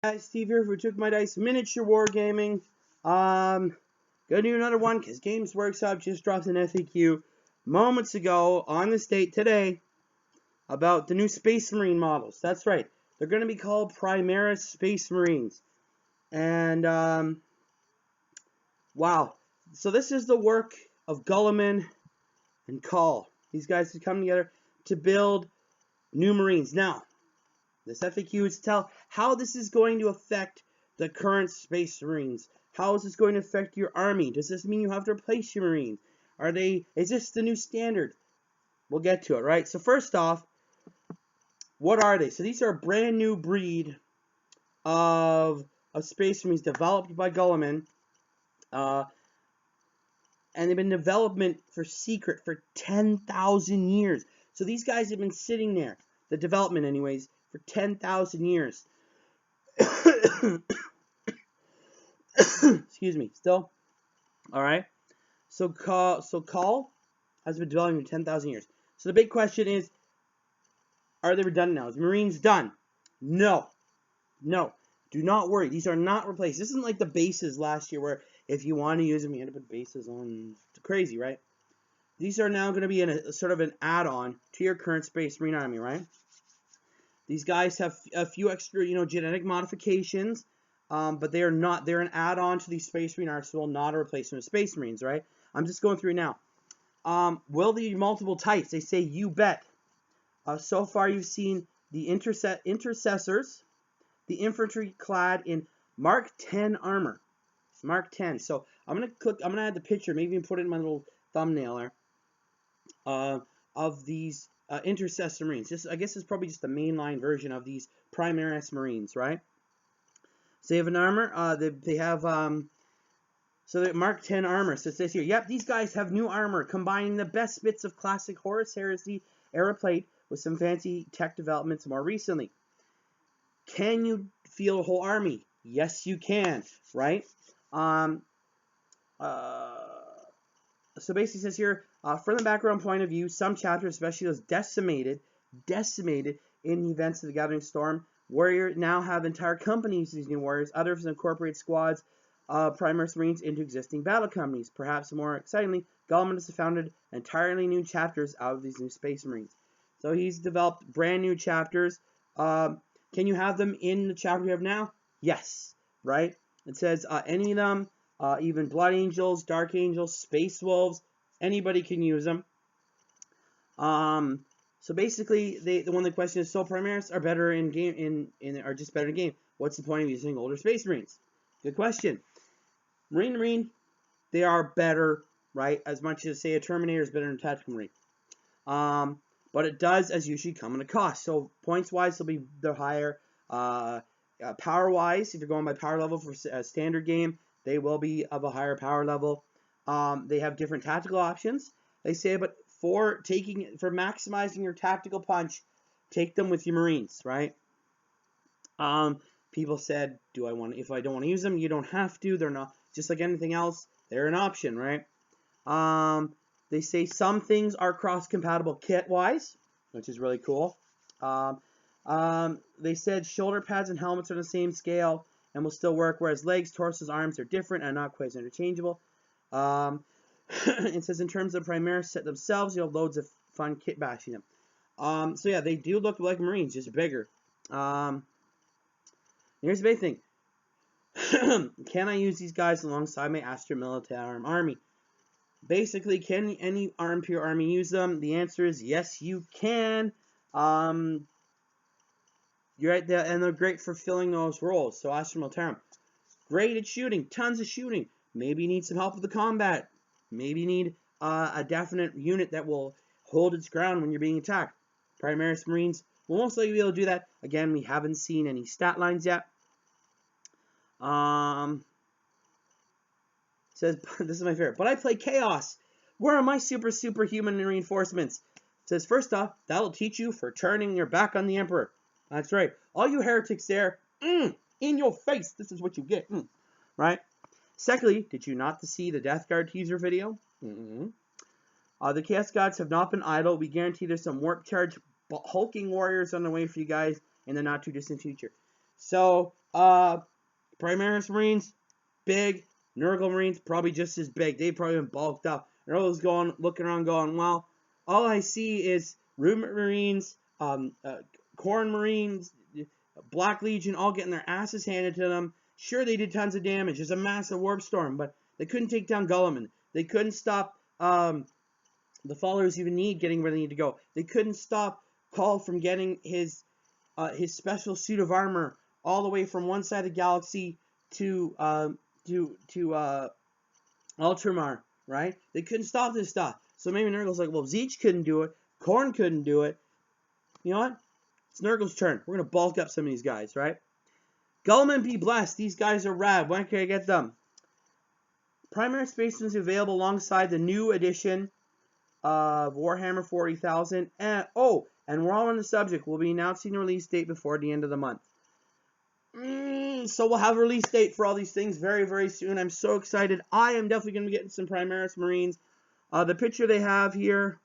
Guys, Steve here for Took My Dice Miniature Wargaming. Gonna do another one because Games Workshop just dropped an FAQ moments ago on this date today about the new Space Marine models. That's right, they're gonna be called Primaris Space Marines. And wow, so this is the work of Gulliman and Call. These guys have come together to build new Marines. Now, this FAQ is to tell how this is going to affect the current Space Marines. How is this going to affect your army? Does this mean you have to replace your Marines? Is this the new standard? We'll get to it, right? So first off, what are they? So these are a brand new breed of Space Marines developed by Gulliman. And they've been in development for secret for 10,000 years. So these guys have been sitting there, the development anyways, for 10,000 years. Excuse me, still? Alright. So Call has been developing for 10,000 years. So the big question is, are they redundant now? Is Marines done? No. No. Do not worry. These are not replaced. This isn't like the bases last year where if you want to use them, you had to put bases on. It's crazy, right? These are now going to be in a sort of an add-on to your current Space Marine army, right? These guys have a few extra, genetic modifications, but they are not. They're an add-on to the Space Marine arsenal, not a replacement of Space Marines, right? I'm just going through now. Will there be multiple types? They say you bet. So far, you've seen the intercessors, the infantry clad in Mark 10 armor. Mark 10. So I'm gonna add the picture, maybe even put it in my little thumbnail there, of these intercessor Marines. I guess it's probably just the mainline version of these Primaris Marines, right? So they have an armor. They have so they Mark 10 armor. So it says here, yep, these guys have new armor, combining the best bits of classic Horus Heresy era plate with some fancy tech developments more recently. Can you feel a whole army? Yes, you can, right? So basically it says here, from the background point of view, some chapters, especially those decimated in the events of the Gathering Storm, warrior now have entire companies of these new warriors. Others incorporate squads of Primaris Marines into existing battle companies. Perhaps more excitingly, Gulliman has founded entirely new chapters out of these new Space Marines. So he's developed brand new chapters. Can you have them in the chapter we have now? Yes, right? It says any of them, even Blood Angels, Dark Angels, Space Wolves, anybody can use them. So basically, one of the questions is, so Primaris are better in game, are just better in game. What's the point of using older Space Marines? Good question. Marine to Marine, they are better, right? As much as say a Terminator is better than a Tactical Marine. But it does, as usually, come at a cost. So points-wise, they're higher. Power-wise, if you're going by power level for a standard game, they will be of a higher power level. They have different tactical options. They say, but for maximizing your tactical punch, take them with your Marines, right? People said, if I don't want to use them, you don't have to. They're not, just like anything else, they're an option, right? They say some things are cross-compatible kit-wise, which is really cool. They said shoulder pads and helmets are the same scale and will still work, whereas legs, torsos, arms are different and not quite as interchangeable. It says in terms of Primaris set themselves, you'll have loads of fun kit bashing them. So yeah, they do look like Marines, just bigger. Here's the big thing. Can I use these guys alongside my Astra Militarum army? Basically, can any Imperial army use them? The answer is yes, you can. You're right there, and they're great for filling those roles. So Astra Militarum, great at shooting, tons of shooting. Maybe you need some help with the combat. Maybe you need a definite unit that will hold its ground when you're being attacked. Primaris Marines will most likely be able to do that. Again, we haven't seen any stat lines yet. Says, this is my favorite, but I play Chaos. Where are my superhuman reinforcements? Says, first off, that'll teach you for turning your back on the Emperor. That's right. All you heretics there, in your face, this is what you get. Right? Secondly, did you not see the Death Guard teaser video? The Chaos Gods have not been idle. We guarantee there's some warp charge hulking warriors on the way for you guys in the not too distant future. So, Primaris Marines, big. Nurgle Marines, probably just as big. They've probably been bulked up. Nurgle's looking around going, well, all I see is Ruminant Marines, Corn Marines, Black Legion, all getting their asses handed to them. Sure, they did tons of damage. There's a massive warp storm, but they couldn't take down Gulliman. They couldn't stop the followers even need getting where they need to go. They couldn't stop Call from getting his special suit of armor all the way from one side of the galaxy to Ultramar, right? They couldn't stop this stuff. So maybe Nurgle's like, well, Zeech couldn't do it. Korn couldn't do it. You know what? It's Nurgle's turn. We're going to bulk up some of these guys, right? Gullman, be blessed. These guys are rad. When can I get them? Primary Space is available alongside the new edition of Warhammer 40,000. And we're all on the subject. We'll be announcing the release date before the end of the month. So we'll have a release date for all these things very, very soon. I'm so excited. I am definitely going to be getting some Primaris Marines. The picture they have here,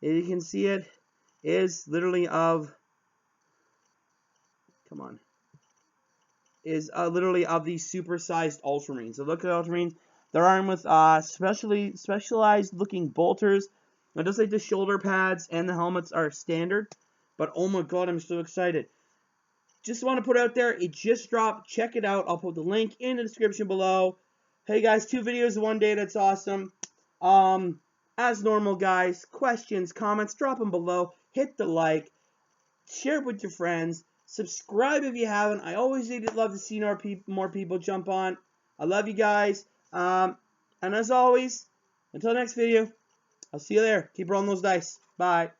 if you can see it, is literally of... Come on. Is literally of these supersized Ultramarines. So look at Ultramarines. They're armed with specialized looking bolters. Now, just like the shoulder pads and the helmets are standard. But oh my god, I'm so excited. Just want to put it out there, it just dropped. Check it out. I'll put the link in the description below. Hey guys, 2 videos in one day. That's awesome. As normal, guys, questions, comments, drop them below. Hit the like. Share it with your friends. Subscribe if you haven't. I always love to see more people jump on. I love you guys. And as always, until next video, I'll see you there. Keep rolling those dice. Bye.